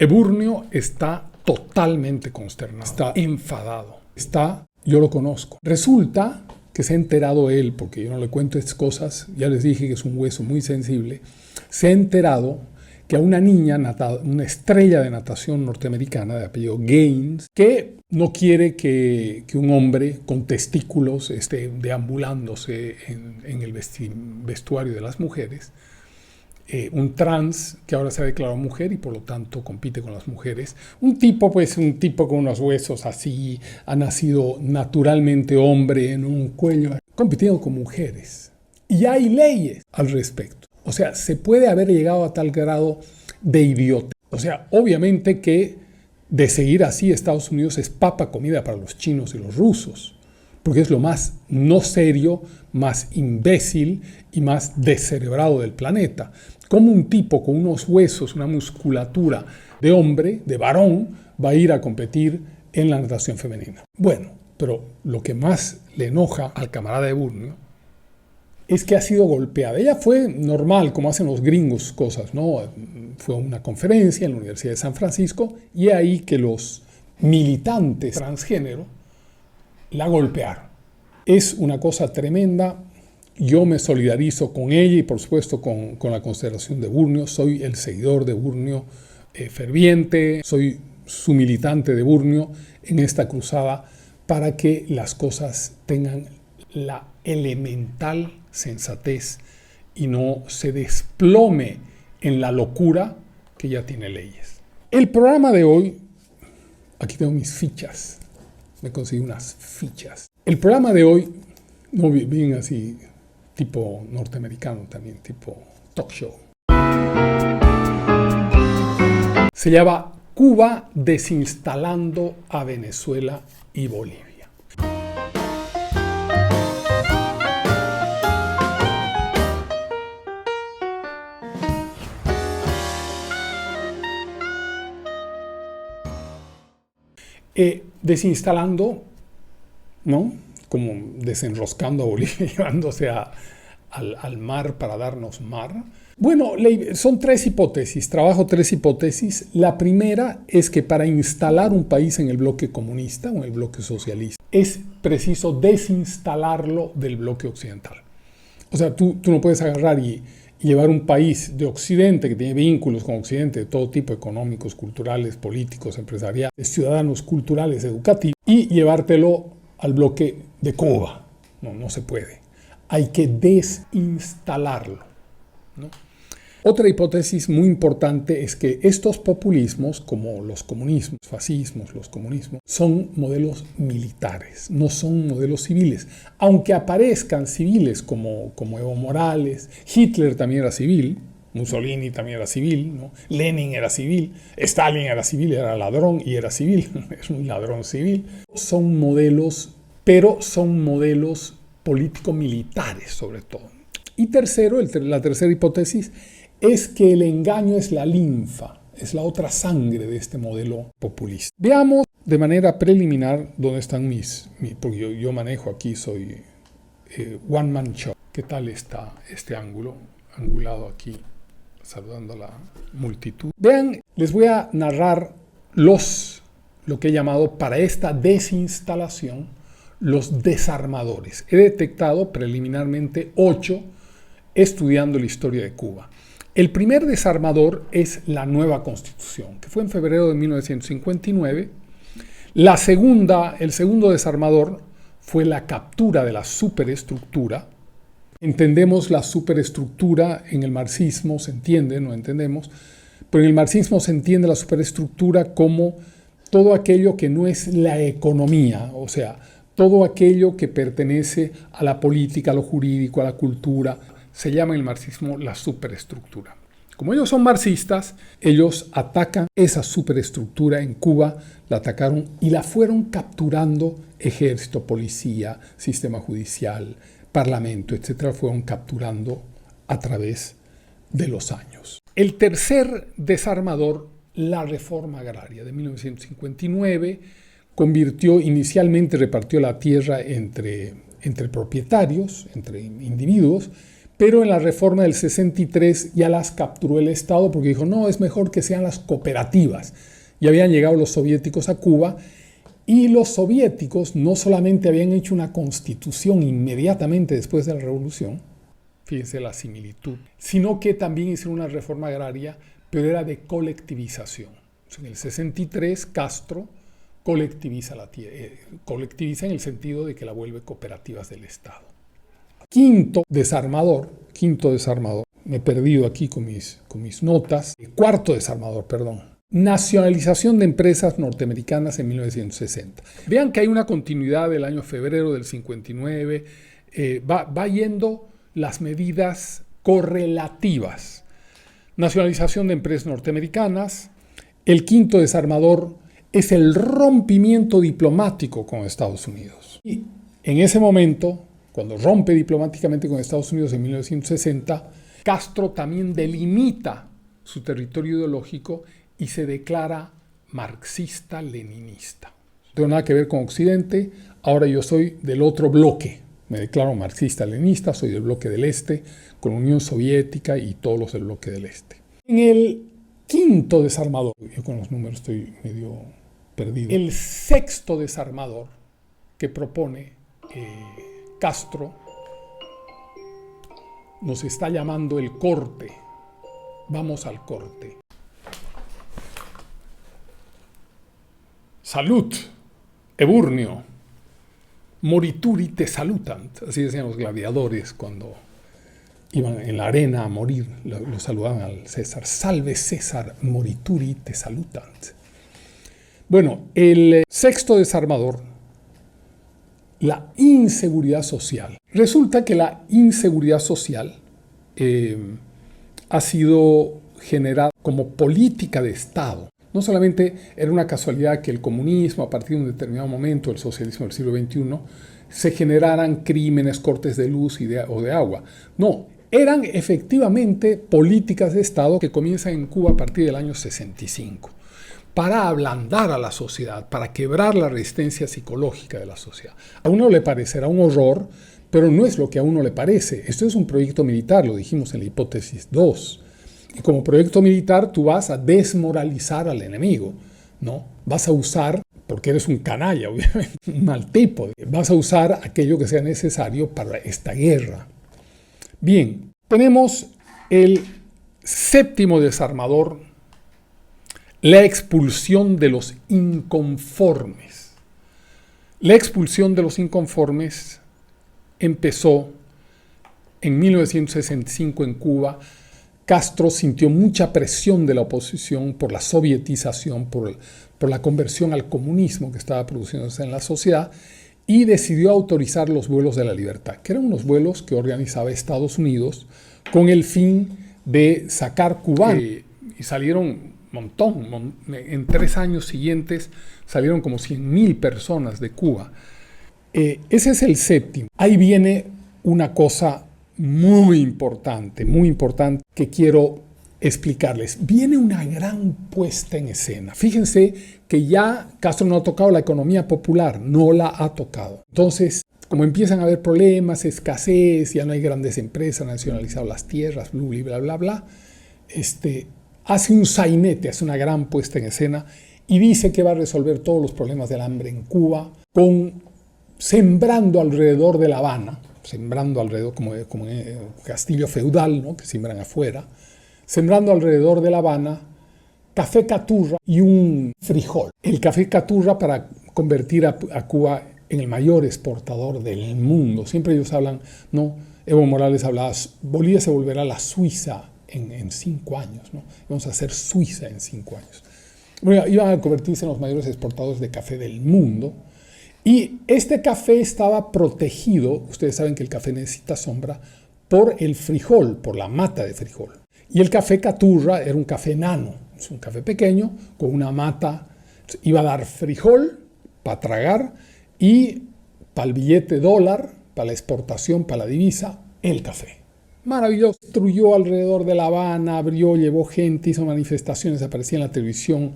Eburnio está totalmente consternado, está enfadado, yo lo conozco. Resulta que se ha enterado él, porque yo no le cuento estas cosas, ya les dije que es un hueso muy sensible, se ha enterado que a una niña, una estrella de natación norteamericana de apellido Gaines, que no quiere que un hombre con testículos esté deambulándose en el vestuario de las mujeres, un trans que ahora se ha declarado mujer y por lo tanto compite con las mujeres, un tipo con unos huesos así, ha nacido naturalmente hombre en un cuello, compitiendo con mujeres. Y hay leyes al respecto. O sea, se puede haber llegado a tal grado de idiota. O sea, obviamente que de seguir así Estados Unidos es papa comida para los chinos y los rusos, porque es lo más no serio, más imbécil y más descerebrado del planeta. Como un tipo con unos huesos, una musculatura de hombre, de varón, va a ir a competir en la natación femenina. Bueno, pero lo que más le enoja al camarada Eburnio es que ha sido golpeada. Ella fue normal, como hacen los gringos cosas, ¿no? Fue a una conferencia en la Universidad de San Francisco y ahí que los militantes transgénero la golpearon. Es una cosa tremenda. Yo me solidarizo con ella y por supuesto con la consideración de Eburnio. Soy el seguidor de Eburnio ferviente, soy su militante de Eburnio en esta cruzada para que las cosas tengan la elemental sensatez y no se desplome en la locura que ya tiene leyes. El programa de hoy, aquí tengo mis fichas, me conseguí unas fichas. El programa de hoy, no bien así, tipo norteamericano también, tipo talk show. Se llama Cuba desinstalando a Venezuela y Bolivia. Desinstalando, ¿no? Como desenroscando a Bolivia, llevándose al mar para darnos mar. Bueno, son tres hipótesis, trabajo tres hipótesis. La primera es que para instalar un país en el bloque comunista o en el bloque socialista es preciso desinstalarlo del bloque occidental. O sea, tú no puedes agarrar y llevar un país de Occidente que tiene vínculos con Occidente de todo tipo, económicos, culturales, políticos, empresariales, ciudadanos, culturales, educativos, y llevártelo al bloque de Cuba. No se puede. Hay que desinstalarlo, ¿no? Otra hipótesis muy importante es que estos populismos, como los comunismos, fascismos, los comunismos, son modelos militares, no son modelos civiles. Aunque aparezcan civiles como Evo Morales, Hitler también era civil, Mussolini también era civil, ¿no? Lenin era civil, Stalin era civil, era ladrón y era civil, es un ladrón civil. Son modelos, pero son modelos político-militares sobre todo. Y tercero, la tercera hipótesis, es que el engaño es la linfa, es la otra sangre de este modelo populista. Veamos de manera preliminar dónde están porque yo manejo aquí, soy one man show. ¿Qué tal está este angulado aquí, saludando a la multitud? Vean, les voy a narrar lo que he llamado para esta desinstalación, los desarmadores. He detectado preliminarmente 8 estudiando la historia de Cuba. El primer desarmador es la nueva Constitución, que fue en febrero de 1959. El segundo desarmador fue la captura de la superestructura. Entendemos la superestructura en el marxismo, se entiende, no entendemos, pero en el marxismo se entiende la superestructura como todo aquello que no es la economía, o sea, todo aquello que pertenece a la política, a lo jurídico, a la cultura, se llama en el marxismo la superestructura. Como ellos son marxistas, ellos atacan esa superestructura en Cuba, la atacaron y la fueron capturando ejército, policía, sistema judicial, parlamento, etcétera, fueron capturando a través de los años. El tercer desarmador, la reforma agraria de 1959, inicialmente repartió la tierra entre propietarios, entre individuos, pero en la reforma del 63 ya las capturó el Estado porque dijo, no, es mejor que sean las cooperativas. Y habían llegado los soviéticos a Cuba y los soviéticos no solamente habían hecho una constitución inmediatamente después de la revolución, fíjense la similitud, sino que también hicieron una reforma agraria, pero era de colectivización. En el 63 Castro colectiviza la tierra, colectiviza en el sentido de que la vuelve cooperativas del Estado. Quinto desarmador, me he perdido aquí con mis notas. Cuarto desarmador, nacionalización de empresas norteamericanas en 1960. Vean que hay una continuidad del año febrero del 59, va yendo las medidas correlativas. Nacionalización de empresas norteamericanas. El quinto desarmador es el rompimiento diplomático con Estados Unidos. Y en ese momento, cuando rompe diplomáticamente con Estados Unidos en 1960, Castro también delimita su territorio ideológico y se declara marxista-leninista. No tengo nada que ver con Occidente, ahora yo soy del otro bloque. Me declaro marxista-leninista, soy del bloque del Este, con la Unión Soviética y todos los del bloque del Este. En el quinto desarmador, yo con los números estoy medio perdido, el sexto desarmador que propone Castro nos está llamando el corte. Vamos al corte. Salut, eburnio, morituri te salutant. Así decían los gladiadores cuando iban en la arena a morir, lo saludaban al César. Salve César, morituri te salutant. Bueno, el sexto desarmador, la inseguridad social. Resulta que la inseguridad social ha sido generada como política de Estado. No solamente era una casualidad que el comunismo, a partir de un determinado momento, el socialismo del siglo XXI, se generaran crímenes, cortes de luz o de agua. No, eran efectivamente políticas de Estado que comienzan en Cuba a partir del año 65, para ablandar a la sociedad, para quebrar la resistencia psicológica de la sociedad. A uno le parecerá un horror, pero no es lo que a uno le parece. Esto es un proyecto militar, lo dijimos en la hipótesis 2. Y como proyecto militar tú vas a desmoralizar al enemigo, ¿no? Vas a usar, porque eres un canalla, obviamente, un mal tipo, vas a usar aquello que sea necesario para esta guerra. Bien, tenemos el séptimo desarmador, la expulsión de los inconformes. La expulsión de los inconformes empezó en 1965 en Cuba. Castro sintió mucha presión de la oposición por la sovietización, por la conversión al comunismo que estaba produciéndose en la sociedad, y decidió autorizar los vuelos de la libertad, que eran unos vuelos que organizaba Estados Unidos con el fin de sacar cubanos. Y salieron un montón, en 3 años siguientes salieron como 100,000 personas de Cuba. Ese es el séptimo. Ahí viene una cosa muy importante que quiero explicarles. Viene una gran puesta en escena. Fíjense que ya Castro no ha tocado la economía popular, no la ha tocado. Entonces, como empiezan a haber problemas, escasez, ya no hay grandes empresas, han nacionalizado las tierras, bla, bla, bla, hace un sainete, hace una gran puesta en escena y dice que va a resolver todos los problemas del hambre en Cuba sembrando alrededor de La Habana, sembrando alrededor, como en el castillo feudal, ¿no?, que siembran afuera, sembrando alrededor de La Habana café caturra y un frijol. El café caturra para convertir a Cuba en el mayor exportador del mundo. Siempre ellos hablan, ¿no? Evo Morales hablaba, Bolivia se volverá la Suiza en 5 años, ¿no? Vamos a ser Suiza en 5 años. Bueno, iban a convertirse en los mayores exportadores de café del mundo. Y este café estaba protegido, ustedes saben que el café necesita sombra, por el frijol, por la mata de frijol. Y el café caturra era un café enano, es un café pequeño con una mata. Iba a dar frijol para tragar y para el billete dólar, para la exportación, para la divisa, el café. Maravilloso. Destruyó alrededor de La Habana, abrió, llevó gente, hizo manifestaciones, aparecía en la televisión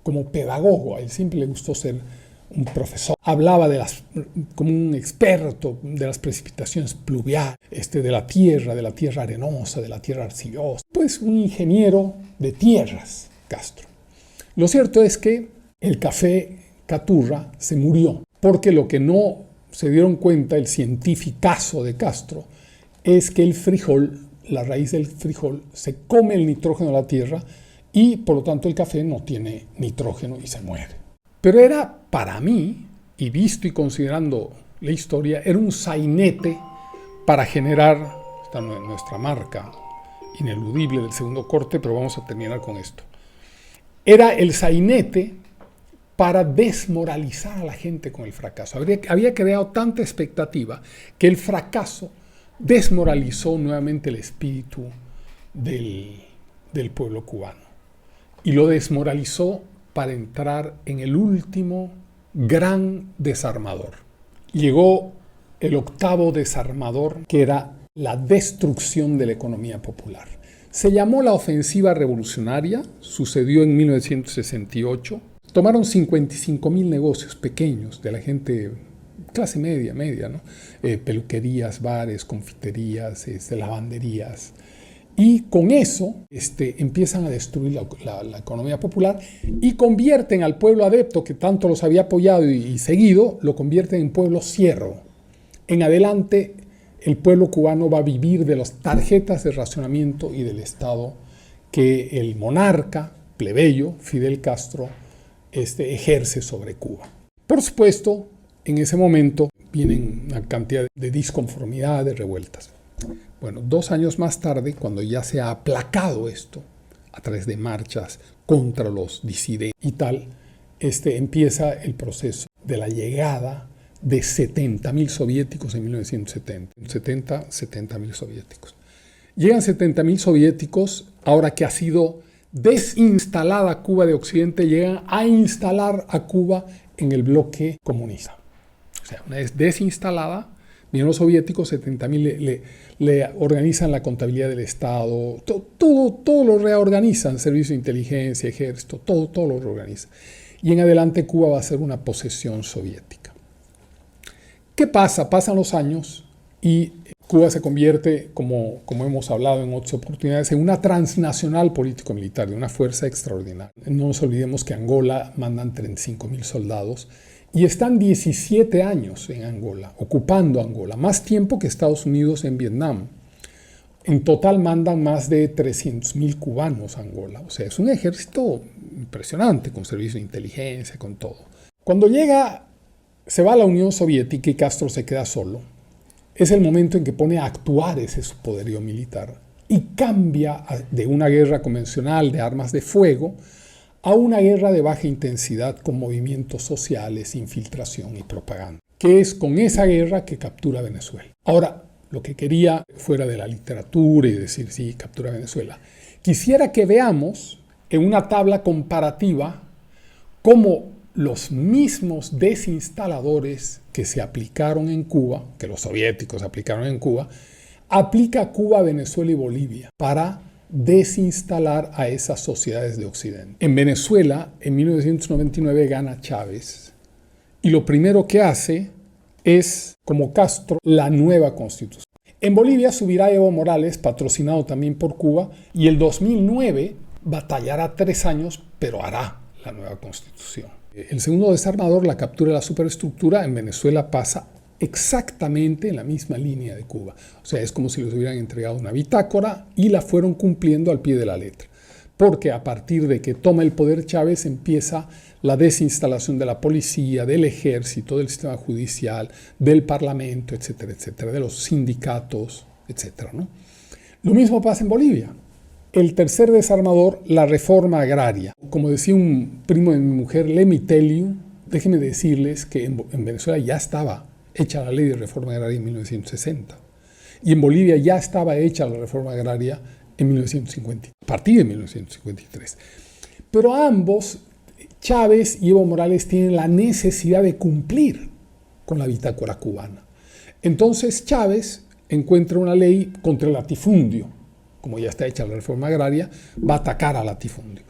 como pedagogo. A él siempre le gustó ser un profesor, hablaba como un experto de las precipitaciones pluviales, de la tierra arenosa, de la tierra arcillosa. Pues un ingeniero de tierras, Castro. Lo cierto es que el café Caturra se murió, porque lo que no se dieron cuenta el cientificazo de Castro es que el frijol, la raíz del frijol, se come el nitrógeno de la tierra y por lo tanto el café no tiene nitrógeno y se muere. Pero era para mí, y visto y considerando la historia, era un sainete para generar, esta no es nuestra marca ineludible del segundo corte, pero vamos a terminar con esto. Era el sainete para desmoralizar a la gente con el fracaso. Había creado tanta expectativa que el fracaso desmoralizó nuevamente el espíritu del pueblo cubano. Y lo desmoralizó para entrar en el último gran desarmador. Llegó el octavo desarmador, que era la destrucción de la economía popular. Se llamó la ofensiva revolucionaria, sucedió en 1968. Tomaron 55,000 negocios pequeños de la gente, clase media, ¿no? Peluquerías, bares, confiterías, lavanderías. Y con eso empiezan a destruir la economía popular y convierten al pueblo adepto, que tanto los había apoyado y seguido, lo convierten en pueblo siervo. En adelante, el pueblo cubano va a vivir de las tarjetas de racionamiento y del Estado que el monarca plebeyo, Fidel Castro, ejerce sobre Cuba. Por supuesto, en ese momento vienen una cantidad de disconformidades, de revueltas. Bueno, 2 años más tarde, cuando ya se ha aplacado esto, a través de marchas contra los disidentes y tal, empieza el proceso de la llegada de 70,000 soviéticos en 1970. 70,000 soviéticos. Llegan 70,000 soviéticos, ahora que ha sido desinstalada Cuba de Occidente, llegan a instalar a Cuba en el bloque comunista. O sea, una vez desinstalada, vienen los soviéticos, 70,000 le organizan la contabilidad del Estado, todo lo reorganizan, servicio de inteligencia, ejército, todo lo reorganizan. Y en adelante Cuba va a ser una posesión soviética. ¿Qué pasa? Pasan los años y Cuba se convierte, como hemos hablado en otras oportunidades, en una transnacional político-militar, de una fuerza extraordinaria. No nos olvidemos que Angola mandan 35,000 soldados y están 17 años en Angola, ocupando Angola, más tiempo que Estados Unidos en Vietnam. En total mandan más de 300,000 cubanos a Angola. O sea, es un ejército impresionante, con servicio de inteligencia, con todo. Cuando se va a la Unión Soviética y Castro se queda solo, es el momento en que pone a actuar ese poderío militar y cambia de una guerra convencional de armas de fuego a una guerra de baja intensidad con movimientos sociales, infiltración y propaganda, que es con esa guerra que captura Venezuela. Ahora, lo que quería, fuera de la literatura y decir, sí, captura Venezuela, quisiera que veamos en una tabla comparativa cómo los mismos desinstaladores que se aplicaron en Cuba, que los soviéticos aplicaron en Cuba, aplica Cuba, Venezuela y Bolivia para desinstalar a esas sociedades de Occidente. En Venezuela, en 1999 gana Chávez y lo primero que hace es, como Castro, la nueva constitución. En Bolivia subirá Evo Morales, patrocinado también por Cuba, y el 2009 batallará 3 años, pero hará la nueva constitución. El segundo desarmador, la captura de la superestructura, en Venezuela pasa exactamente en la misma línea de Cuba. O sea, es como si les hubieran entregado una bitácora y la fueron cumpliendo al pie de la letra. Porque a partir de que toma el poder Chávez empieza la desinstalación de la policía, del ejército, del sistema judicial, del parlamento, etcétera, etcétera, de los sindicatos, etcétera, ¿no? Lo mismo pasa en Bolivia. El tercer desarmador, la reforma agraria. Como decía un primo de mi mujer, Lemi Teliu, déjenme decirles que en Venezuela ya estaba hecha la ley de reforma agraria en 1960. Y en Bolivia ya estaba hecha la reforma agraria en 1950, a partir de 1953. Pero ambos, Chávez y Evo Morales, tienen la necesidad de cumplir con la bitácora cubana. Entonces Chávez encuentra una ley contra el latifundio. Como ya está hecha la reforma agraria, va a atacar al latifundio.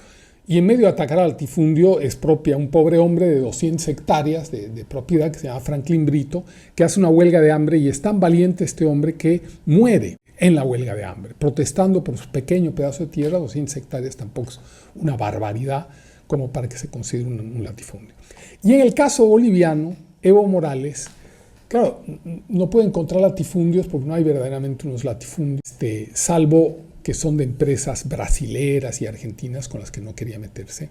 Y en medio de atacar al latifundio expropia a un pobre hombre de 200 hectáreas de propiedad que se llama Franklin Brito, que hace una huelga de hambre y es tan valiente este hombre que muere en la huelga de hambre, protestando por su pequeño pedazo de tierra. 200 hectáreas tampoco es una barbaridad como para que se considere un latifundio. Y en el caso boliviano, Evo Morales, claro, no puede encontrar latifundios porque no hay verdaderamente unos latifundios, salvo que son de empresas brasileras y argentinas con las que no quería meterse,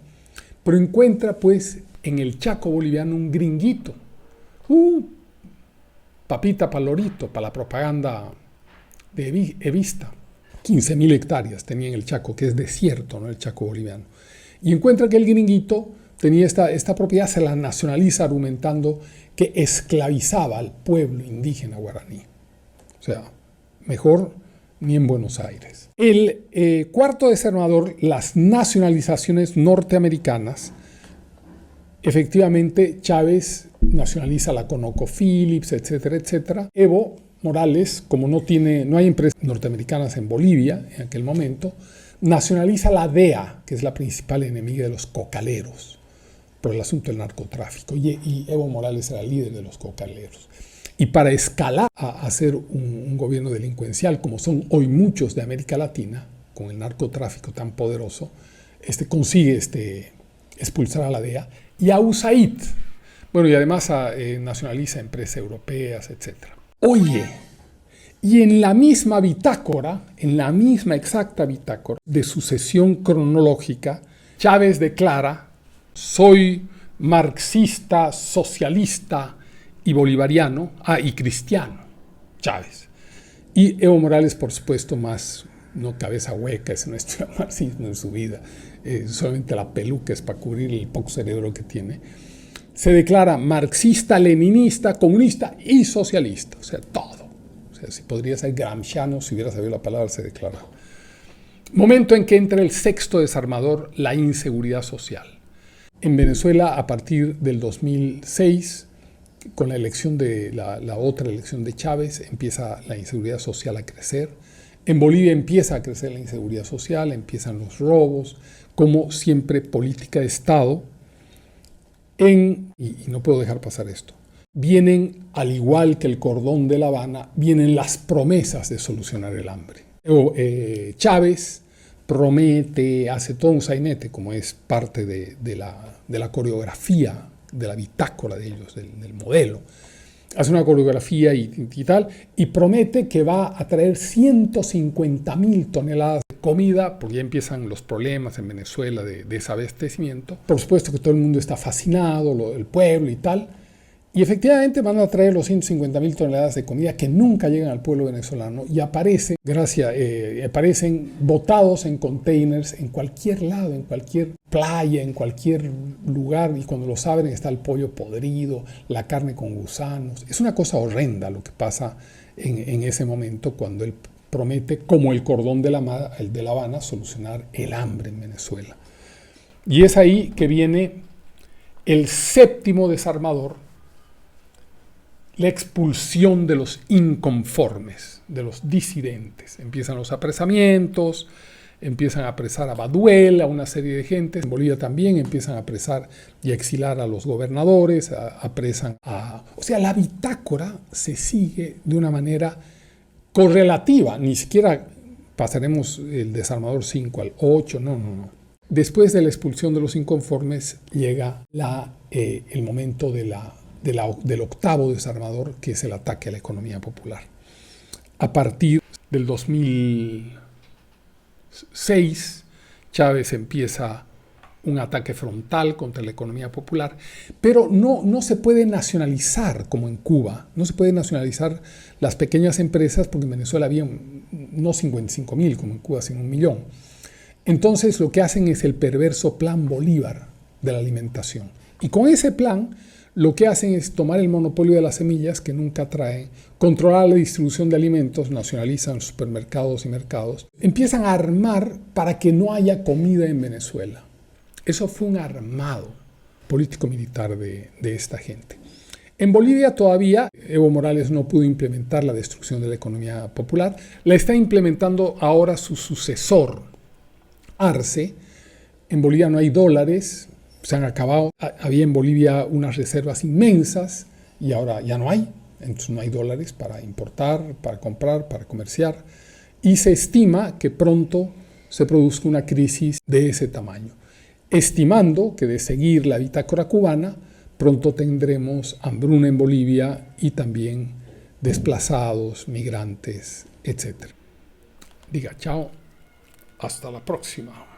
pero encuentra pues en el Chaco boliviano un gringuito, papita para lorito, para la propaganda de Evista. 15.000 hectáreas tenía en el Chaco, que es desierto, ¿no? El Chaco boliviano. Y encuentra que el gringuito tenía esta propiedad, se la nacionaliza argumentando que esclavizaba al pueblo indígena guaraní. O sea, mejor ni en Buenos Aires. El cuarto desarmador, las nacionalizaciones norteamericanas. Efectivamente, Chávez nacionaliza la ConocoPhillips, etcétera, etcétera. Evo Morales, como no hay empresas norteamericanas en Bolivia en aquel momento, nacionaliza la DEA, que es la principal enemiga de los cocaleros, por el asunto del narcotráfico. Y Evo Morales era el líder de los cocaleros. Y para escalar a ser un gobierno delincuencial, como son hoy muchos de América Latina, con el narcotráfico tan poderoso, consigue expulsar a la DEA y a USAID. Bueno, y además nacionaliza empresas europeas, etc. Oye, y en la misma bitácora, en la misma exacta bitácora de sucesión cronológica, Chávez declara: soy marxista, socialista y bolivariano, y cristiano, Chávez. Y Evo Morales, por supuesto, más no cabeza hueca, ese no estudia marxismo en su vida, solamente la peluca es para cubrir el poco cerebro que tiene. Se declara marxista, leninista, comunista y socialista, o sea, todo. O sea, si podría ser gramsciano, si hubiera sabido la palabra, se declara. Momento en que entra el sexto desarmador, la inseguridad social. En Venezuela, a partir del 2006, con la elección de la otra elección de Chávez, empieza la inseguridad social a crecer. En Bolivia empieza a crecer la inseguridad social, empiezan los robos, como siempre política de Estado. Y no puedo dejar pasar esto. Vienen, al igual que el cordón de La Habana, vienen las promesas de solucionar el hambre. Chávez promete, hace todo un sainete, como es parte de la coreografía, de la bitácora de ellos, del modelo. Hace una coreografía y tal, y promete que va a traer 150.000 toneladas de comida, porque ya empiezan los problemas en Venezuela de desabastecimiento. Por supuesto que todo el mundo está fascinado, el pueblo y tal, y efectivamente van a traer los 150.000 toneladas de comida que nunca llegan al pueblo venezolano y aparecen botados en containers en cualquier lado, en cualquier playa, en cualquier lugar, y cuando los abren está el pollo podrido, la carne con gusanos. Es una cosa horrenda lo que pasa en ese momento cuando él promete, como el cordón de La Habana, solucionar el hambre en Venezuela. Y es ahí que viene el séptimo desarmador, la expulsión de los inconformes, de los disidentes. Empiezan los apresamientos, empiezan a apresar a Baduel, a una serie de gente. En Bolivia también empiezan a apresar y a exilar a los gobernadores, apresan a... O sea, la bitácora se sigue de una manera correlativa. Ni siquiera pasaremos el desarmador 5 al 8, no. Después de la expulsión de los inconformes llega el momento del octavo desarmador, que es el ataque a la economía popular. A partir del 2006, Chávez empieza un ataque frontal contra la economía popular, pero no se puede nacionalizar como en Cuba, no se puede nacionalizar las pequeñas empresas, porque en Venezuela había no 55.000 como en Cuba, sino 1 millón. Entonces lo que hacen es el perverso Plan Bolívar de la alimentación. Y con ese plan lo que hacen es tomar el monopolio de las semillas, que nunca traen, controlar la distribución de alimentos, nacionalizan supermercados y mercados, empiezan a armar para que no haya comida en Venezuela. Eso fue un armado político-militar de esta gente. En Bolivia todavía Evo Morales no pudo implementar la destrucción de la economía popular. La está implementando ahora su sucesor, Arce, En Bolivia no hay dólares, se han acabado. Había en Bolivia unas reservas inmensas y ahora ya no hay. Entonces no hay dólares para importar, para comprar, para comerciar. Y se estima que pronto se produzca una crisis de ese tamaño. Estimando que de seguir la bitácora cubana, pronto tendremos hambruna en Bolivia y también desplazados, migrantes, etc. Diga chao, hasta la próxima.